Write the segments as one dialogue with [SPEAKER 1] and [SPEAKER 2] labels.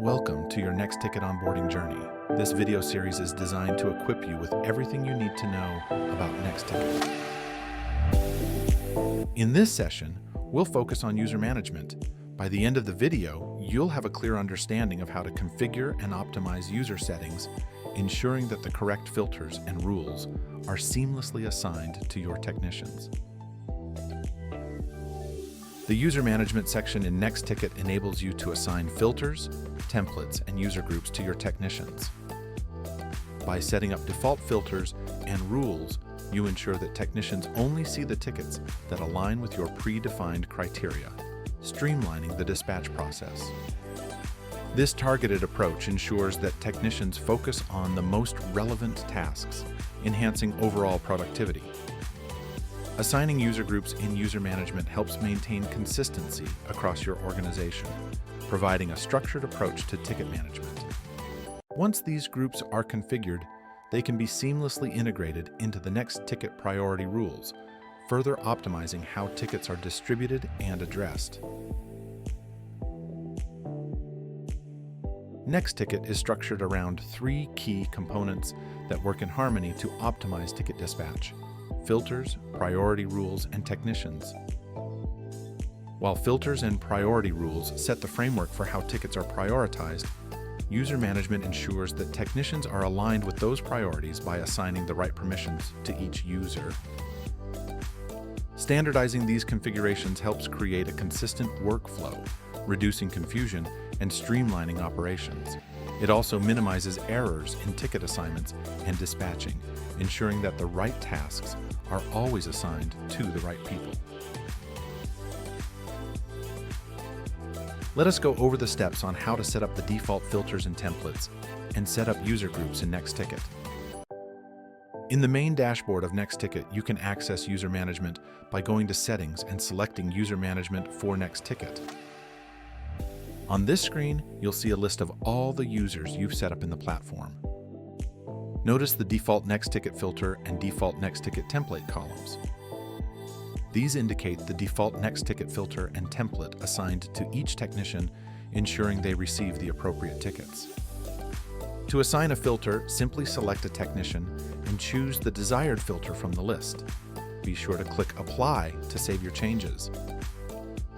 [SPEAKER 1] Welcome to your next ticket onboarding journey. This video series is designed to equip you with everything you need to know about Next Ticket. In this session, we'll focus on user management. By the end of the video, you'll have a clear understanding of how to configure and optimize user settings, ensuring that the correct filters and rules are seamlessly assigned to your technicians. The user management section in Next Ticket enables you to assign filters, templates, and user groups to your technicians. By setting up default filters and rules, you ensure that technicians only see the tickets that align with your predefined criteria, streamlining the dispatch process. This targeted approach ensures that technicians focus on the most relevant tasks, enhancing overall productivity. Assigning user groups in user management helps maintain consistency across your organization, providing a structured approach to ticket management. Once these groups are configured, they can be seamlessly integrated into the Next Ticket priority rules, further optimizing how tickets are distributed and addressed. Next Ticket is structured around three key components that work in harmony to optimize ticket dispatch: filters, priority rules, and technicians. While filters and priority rules set the framework for how tickets are prioritized, user management ensures that technicians are aligned with those priorities by assigning the right permissions to each user. Standardizing these configurations helps create a consistent workflow, reducing confusion and streamlining operations. It also minimizes errors in ticket assignments and dispatching, ensuring that the right tasks are always assigned to the right people. Let us go over the steps on how to set up the default filters and templates and set up user groups in Next Ticket. In the main dashboard of Next Ticket, you can access user management by going to Settings and selecting User Management for Next Ticket. On this screen, you'll see a list of all the users you've set up in the platform. Notice the default Next Ticket filter and default Next Ticket template columns. These indicate the default Next Ticket filter and template assigned to each technician, ensuring they receive the appropriate tickets. To assign a filter, simply select a technician and choose the desired filter from the list. Be sure to click Apply to save your changes.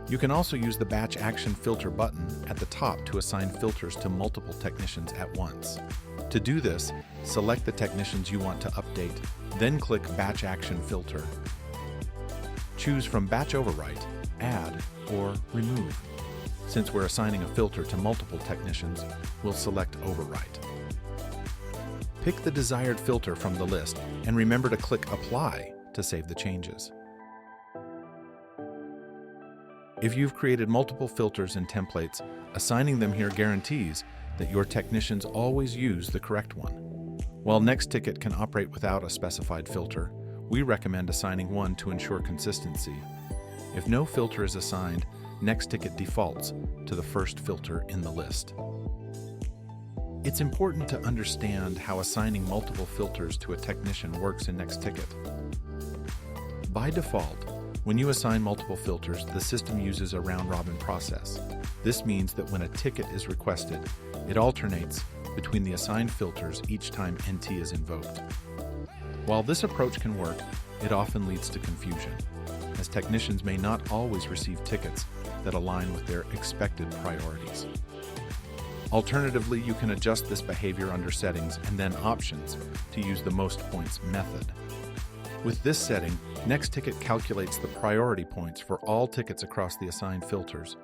[SPEAKER 1] You can also use the Batch Action Filter button at the top to assign filters to multiple technicians at once. To do this, select the technicians you want to update, then click Batch Action Filter. Choose from Batch Overwrite, Add, or Remove. Since we're assigning a filter to multiple technicians, we'll select Overwrite. Pick the desired filter from the list and remember to click Apply to save the changes. If you've created multiple filters and templates, assigning them here guarantees that your technicians always use the correct one. While Next Ticket can operate without a specified filter, we recommend assigning one to ensure consistency. If no filter is assigned, Next Ticket defaults to the first filter in the list. It's important to understand how assigning multiple filters to a technician works in Next Ticket. By default, when you assign multiple filters, the system uses a round-robin process. This means that when a ticket is requested, it alternates between the assigned filters each time NT is invoked. While this approach can work, it often leads to confusion, as technicians may not always receive tickets that align with their expected priorities. Alternatively, you can adjust this behavior under Settings and then Options to use the Most Points method. With this setting, Next Ticket calculates the priority points for all tickets across the assigned filters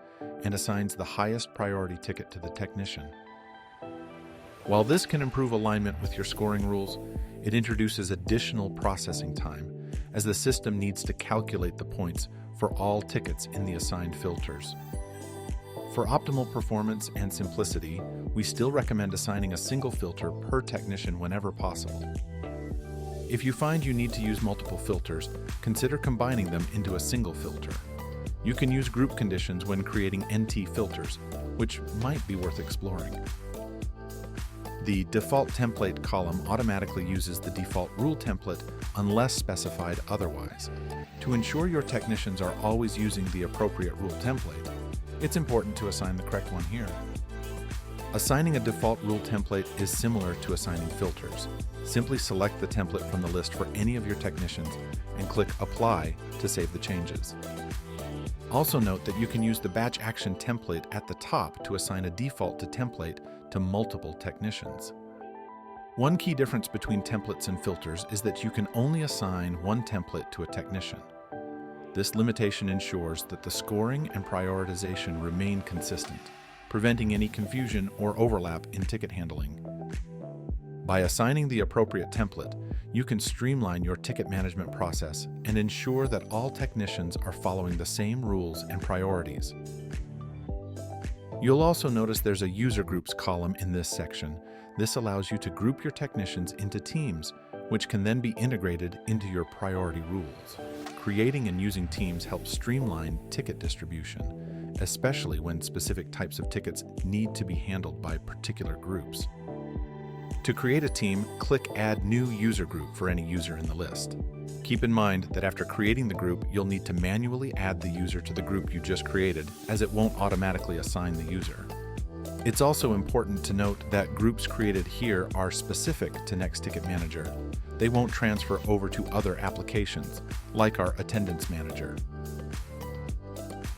[SPEAKER 1] and assigns the highest priority ticket to the technician. While this can improve alignment with your scoring rules, it introduces additional processing time, as the system needs to calculate the points for all tickets in the assigned filters. For optimal performance and simplicity, we still recommend assigning a single filter per technician whenever possible. If you find you need to use multiple filters, consider combining them into a single filter. You can use group conditions when creating NT filters, which might be worth exploring. The default template column automatically uses the default rule template unless specified otherwise. To ensure your technicians are always using the appropriate rule template, it's important to assign the correct one here. Assigning a default rule template is similar to assigning filters. Simply select the template from the list for any of your technicians and click Apply to save the changes. Also note that you can use the batch action template at the top to assign a default to template to multiple technicians. One key difference between templates and filters is that you can only assign one template to a technician. This limitation ensures that the scoring and prioritization remain consistent, preventing any confusion or overlap in ticket handling. By assigning the appropriate template, you can streamline your ticket management process and ensure that all technicians are following the same rules and priorities. You'll also notice there's a user groups column in this section. This allows you to group your technicians into teams, which can then be integrated into your priority rules. Creating and using teams helps streamline ticket distribution, especially when specific types of tickets need to be handled by particular groups. To create a team, click Add New User Group for any user in the list. Keep in mind that after creating the group, you'll need to manually add the user to the group you just created, as it won't automatically assign the user. It's also important to note that groups created here are specific to Next Ticket Manager. They won't transfer over to other applications, like our Attendance Manager.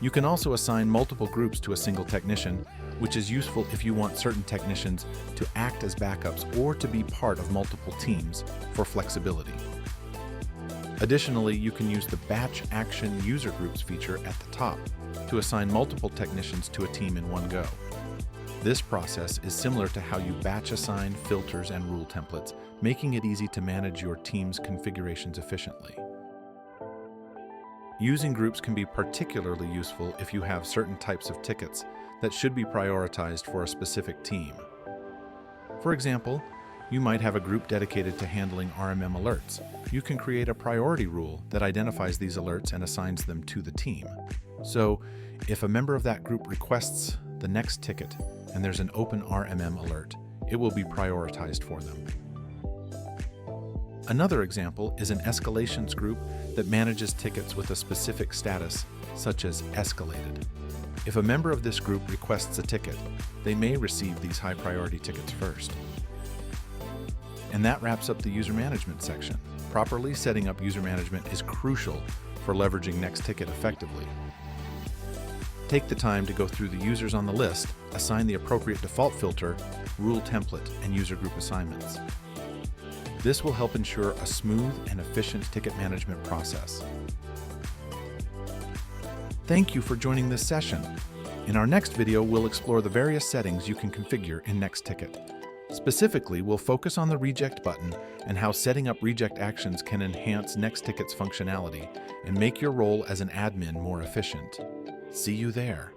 [SPEAKER 1] You can also assign multiple groups to a single technician, which is useful if you want certain technicians to act as backups or to be part of multiple teams for flexibility. Additionally, you can use the Batch Action User Groups feature at the top to assign multiple technicians to a team in one go. This process is similar to how you batch assign filters and rule templates, making it easy to manage your team's configurations efficiently. Using groups can be particularly useful if you have certain types of tickets that should be prioritized for a specific team. For example, you might have a group dedicated to handling RMM alerts. You can create a priority rule that identifies these alerts and assigns them to the team. So, if a member of that group requests the next ticket and there's an open RMM alert, it will be prioritized for them. Another example is an escalations group that manages tickets with a specific status, such as escalated. If a member of this group requests a ticket, they may receive these high priority tickets first. And that wraps up the user management section. Properly setting up user management is crucial for leveraging Next Ticket effectively. Take the time to go through the users on the list, assign the appropriate default filter, rule template, and user group assignments. This will help ensure a smooth and efficient ticket management process. Thank you for joining this session. In our next video, we'll explore the various settings you can configure in Next Ticket. Specifically, we'll focus on the reject button and how setting up reject actions can enhance Next Ticket's functionality and make your role as an admin more efficient. See you there.